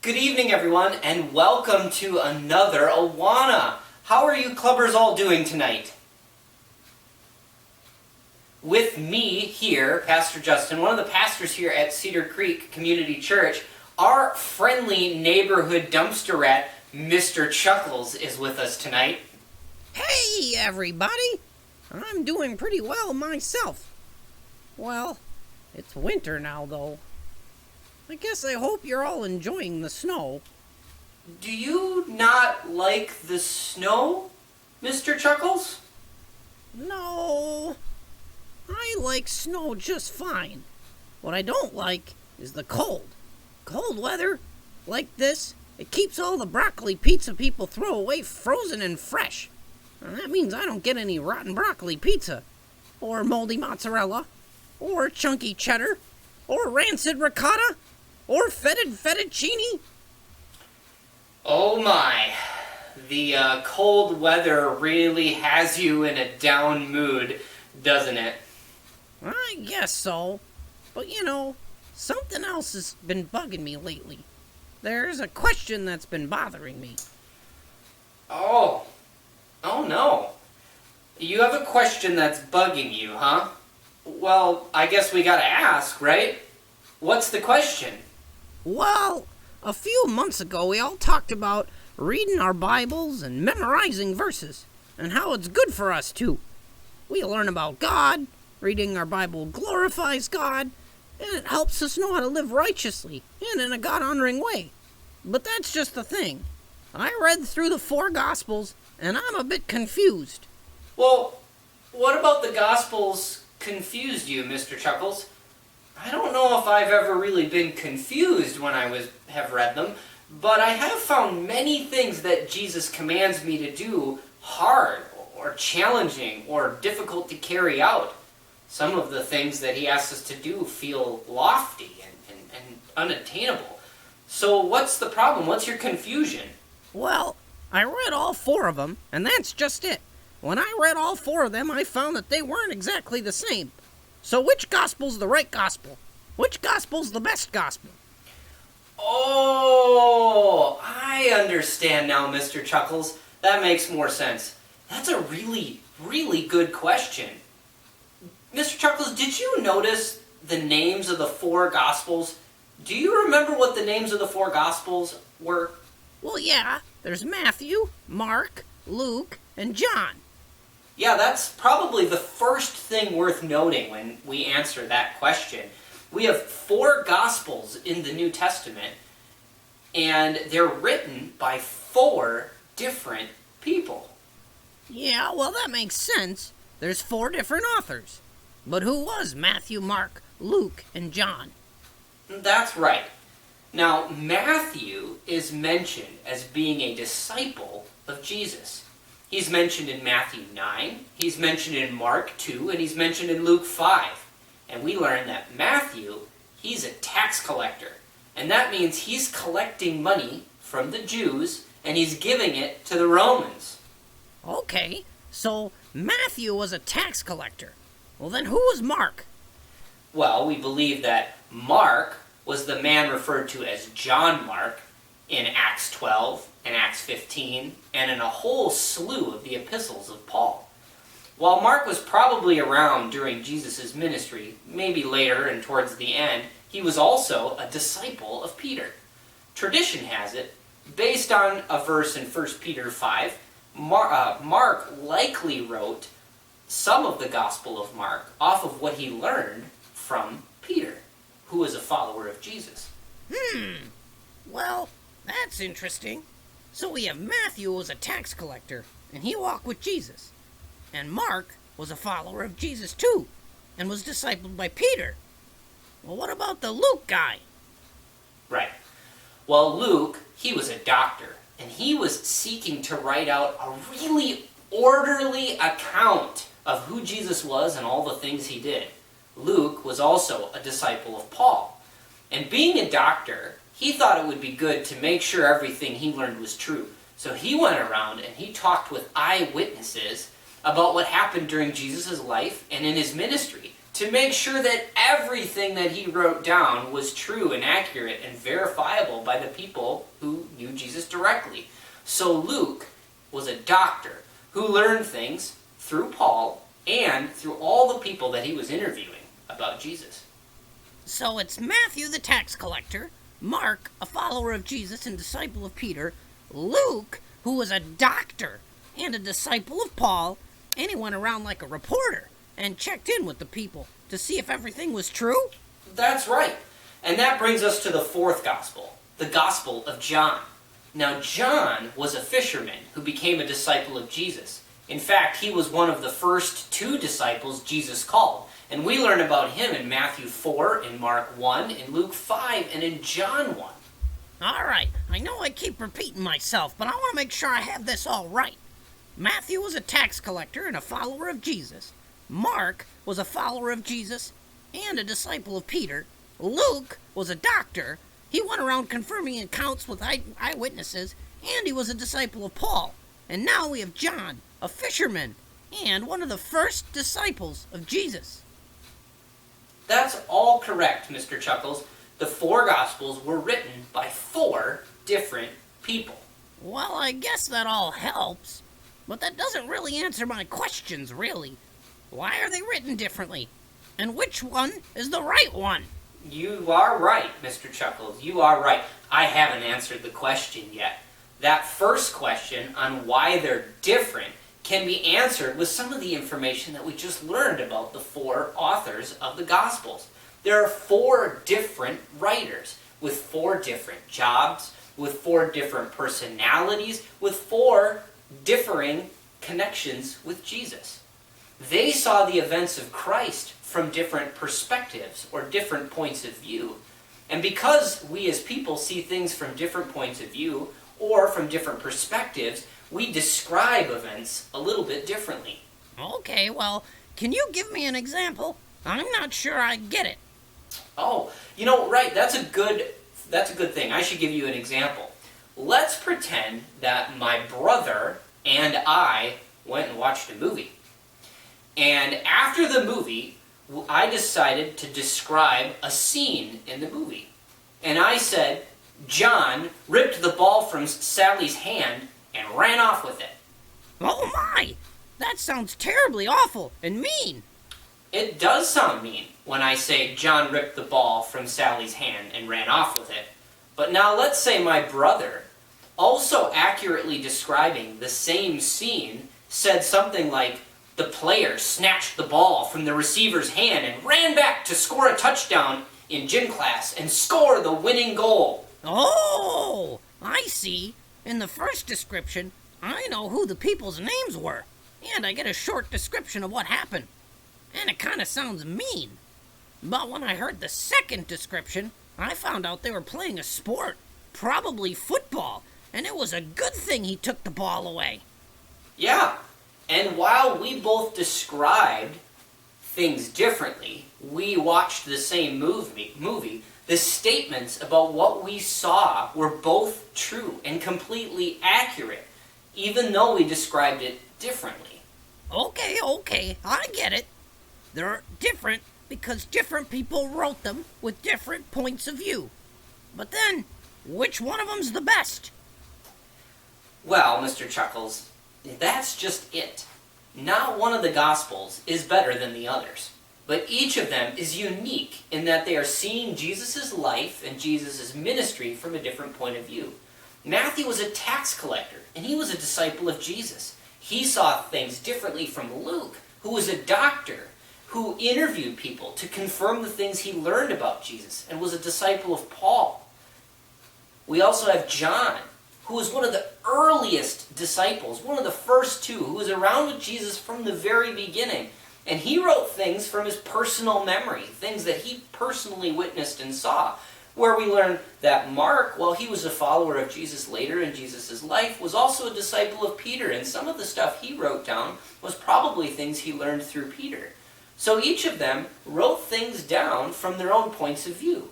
Good evening, everyone, and welcome to another Awana. How are you clubbers all doing tonight? With me here, Pastor Justin, one of the pastors here at Cedar Creek Community Church, our friendly neighborhood dumpster rat, Mr. Chuckles, is with us tonight. Hey, everybody! I'm doing pretty well myself. Well, it's winter now, though. I guess I hope you're all enjoying the snow. Do you not like the snow, Mr. Chuckles? No, I like snow just fine. What I don't like is the cold. Cold weather, like this, it keeps all the broccoli pizza people throw away frozen and fresh. And that means I don't get any rotten broccoli pizza, or moldy mozzarella, or chunky cheddar, or rancid ricotta, or fetid fettuccine. Oh my, the cold weather really has you in a down mood, doesn't it? I guess so. But something else has been bugging me lately. There's a question that's been bothering me. Oh no. You have a question that's bugging you, huh? Well, I guess we gotta ask, right? What's the question? Well, a few months ago we all talked about reading our Bibles and memorizing verses, and how it's good for us too. We learn about God, reading our Bible glorifies God, and it helps us know how to live righteously and in a God-honoring way. But that's just the thing. I read through the 4 Gospels, and I'm a bit confused. Well, what about the Gospels confused you, Mr. Chuckles? I don't know if I've ever really been confused when I have read them, but I have found many things that Jesus commands me to do hard or challenging or difficult to carry out. Some of the things that he asks us to do feel lofty and unattainable. So what's the problem? What's your confusion? Well, I read all 4 of them, and that's just it. When I read all 4 of them, I found that they weren't exactly the same. So which gospel's the right gospel? Which gospel's the best gospel? Oh, I understand now, Mr. Chuckles. That makes more sense. That's a really, really good question. Mr. Chuckles, did you notice the names of the 4 Gospels? Do you remember what the names of the 4 Gospels were? Well, yeah. There's Matthew, Mark, Luke, and John. Yeah, that's probably the first thing worth noting when we answer that question. We have 4 Gospels in the New Testament, and they're written by 4 different people. Yeah, well, that makes sense. There's 4 different authors. But who was Matthew, Mark, Luke, and John? That's right. Now, Matthew is mentioned as being a disciple of Jesus. He's mentioned in Matthew 9, he's mentioned in Mark 2, and he's mentioned in Luke 5. And we learn that Matthew, he's a tax collector. And that means he's collecting money from the Jews, and he's giving it to the Romans. Okay, so Matthew was a tax collector. Well, then who was Mark? Well, we believe that Mark was the man referred to as John Mark in Acts 12 and Acts 15 and in a whole slew of the epistles of Paul. While Mark was probably around during Jesus' ministry, maybe later and towards the end, he was also a disciple of Peter. Tradition has it, based on a verse in 1 Peter 5, Mark likely wrote some of the Gospel of Mark off of what he learned from Peter, who was a follower of Jesus. Well, that's interesting. So we have Matthew was a tax collector, and he walked with Jesus. And Mark was a follower of Jesus too, and was discipled by Peter. Well, what about the Luke guy? Right. Well, Luke, he was a doctor, and he was seeking to write out a really orderly account of who Jesus was and all the things he did. Luke was also a disciple of Paul. And being a doctor, he thought it would be good to make sure everything he learned was true. So he went around and he talked with eyewitnesses about what happened during Jesus' life and in his ministry to to make sure that everything that he wrote down was true and accurate and verifiable by the people who knew Jesus directly. So Luke was a doctor who learned things through Paul and through all the people that he was interviewing about Jesus. So it's Matthew the tax collector, Mark, a follower of Jesus and disciple of Peter, Luke, who was a doctor and a disciple of Paul, and he went around like a reporter and checked in with the people to see if everything was true? That's right. And that brings us to the fourth gospel, the Gospel of John. Now, John was a fisherman who became a disciple of Jesus. In fact, he was one of the first 2 disciples Jesus called. And we learn about him in Matthew 4, in Mark 1, in Luke 5, and in John 1. All right, I know I keep repeating myself, but I want to make sure I have this all right. Matthew was a tax collector and a follower of Jesus. Mark was a follower of Jesus and a disciple of Peter. Luke was a doctor. He went around confirming accounts with eyewitnesses, and he was a disciple of Paul. And now we have John, a fisherman, and one of the first disciples of Jesus. That's all correct, Mr. Chuckles. The 4 Gospels were written by 4 different people. Well, I guess that all helps, but that doesn't really answer my questions, really. Why are they written differently? And which one is the right one? You are right, Mr. Chuckles. You are right. I haven't answered the question yet. That first question on why they're different can be answered with some of the information that we just learned about the 4 authors of the Gospels. There are 4 different writers with 4 different jobs, with 4 different personalities, with 4 differing connections with Jesus. They saw the events of Christ from different perspectives or different points of view. And because we as people see things from different points of view or from different perspectives, we describe events a little bit differently. Okay, well, can you give me an example? I'm not sure I get it. Oh, right, that's a good thing. I should give you an example. Let's pretend that my brother and I went and watched a movie. And after the movie, I decided to describe a scene in the movie. And I said, John ripped the ball from Sally's hand and ran off with it. Oh my! That sounds terribly awful and mean. It does sound mean when I say John ripped the ball from Sally's hand and ran off with it. But now let's say my brother, also accurately describing the same scene, said something like, the player snatched the ball from the receiver's hand and ran back to score a touchdown in gym class and score the winning goal. Oh, I see. In the first description, I know who the people's names were, and I get a short description of what happened. And it kind of sounds mean. But when I heard the second description, I found out they were playing a sport, probably football, and it was a good thing he took the ball away. Yeah, and while we both described things differently, we watched the same movie, the statements about what we saw were both true and completely accurate, even though we described it differently. Okay, I get it. They're different because different people wrote them with different points of view. But then, which one of them's the best? Well, Mr. Chuckles, that's just it. Not one of the Gospels is better than the others, but each of them is unique in that they are seeing Jesus' life and Jesus' ministry from a different point of view. Matthew was a tax collector, and he was a disciple of Jesus. He saw things differently from Luke, who was a doctor, who interviewed people to confirm the things he learned about Jesus, and was a disciple of Paul. We also have John, who was one of the earliest disciples, one of the first 2, who was around with Jesus from the very beginning. And he wrote things from his personal memory, things that he personally witnessed and saw, where we learn that Mark, while he was a follower of Jesus later in Jesus' life, was also a disciple of Peter, and some of the stuff he wrote down was probably things he learned through Peter. So each of them wrote things down from their own points of view.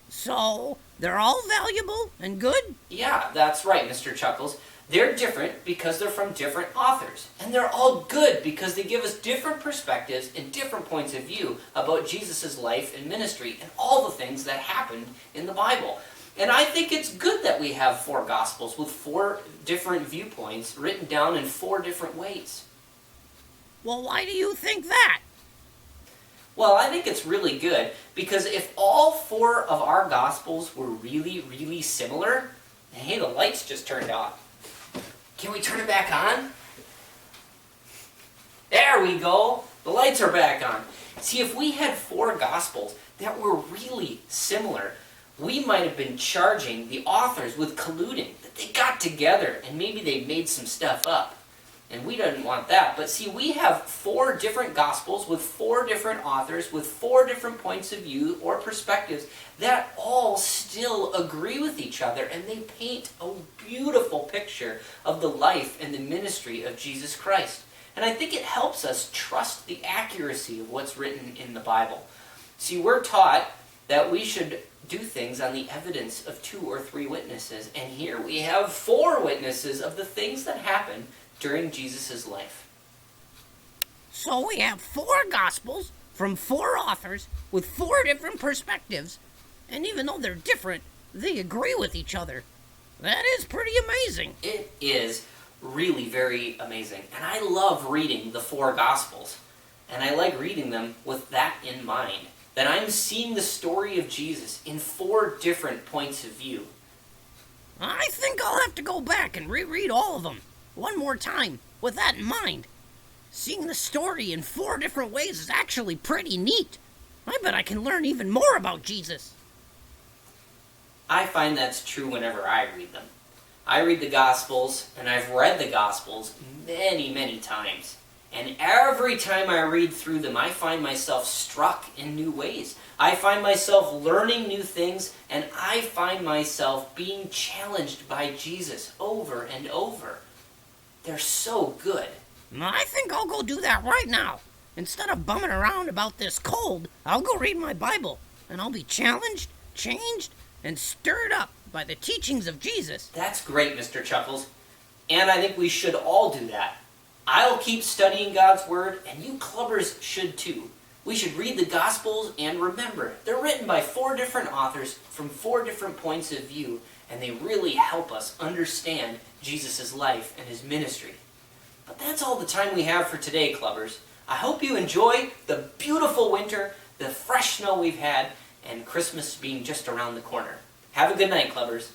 So, they're all valuable and good? Yeah, that's right, Mr. Chuckles. They're different because they're from different authors. And they're all good because they give us different perspectives and different points of view about Jesus' life and ministry and all the things that happened in the Bible. And I think it's good that we have 4 Gospels with 4 different viewpoints written down in 4 different ways. Well, why do you think that? Well, I think it's really good because if all 4 of our Gospels were really, really similar, hey, the lights just turned off. Can we turn it back on? There we go. The lights are back on. See, if we had 4 Gospels that were really similar, we might have been charging the authors with colluding, that they got together and maybe they made some stuff up. And we didn't want that. But see, we have 4 different Gospels with 4 different authors with 4 different points of view or perspectives that all still agree with each other, and they paint a beautiful picture of the life and the ministry of Jesus Christ. And I think it helps us trust the accuracy of what's written in the Bible. See, we're taught that we should do things on the evidence of 2 or 3 witnesses, and here we have 4 witnesses of the things that happened during Jesus' life. So we have 4 Gospels from 4 authors with 4 different perspectives, and even though they're different, they agree with each other. That is pretty amazing. It is really very amazing, and I love reading the 4 Gospels, and I like reading them with that in mind, that I'm seeing the story of Jesus in 4 different points of view. I think I'll have to go back and reread all of them one more time with that in mind. Seeing the story in 4 different ways is actually pretty neat. I bet I can learn even more about Jesus. I find that's true whenever I read them. I read the Gospels, and I've read the Gospels many, many times. And every time I read through them, I find myself struck in new ways. I find myself learning new things, and I find myself being challenged by Jesus over and over. They're so good. I think I'll go do that right now. Instead of bumming around about this cold, I'll go read my Bible, and I'll be challenged, changed, and stirred up by the teachings of Jesus. That's great, Mr. Chuckles. And I think we should all do that. I'll keep studying God's Word, and you clubbers should too. We should read the Gospels, and remember, they're written by 4 different authors from 4 different points of view, and they really help us understand Jesus' life and his ministry. But that's all the time we have for today, clubbers. I hope you enjoy the beautiful winter, the fresh snow we've had, and Christmas being just around the corner. Have a good night, clubbers.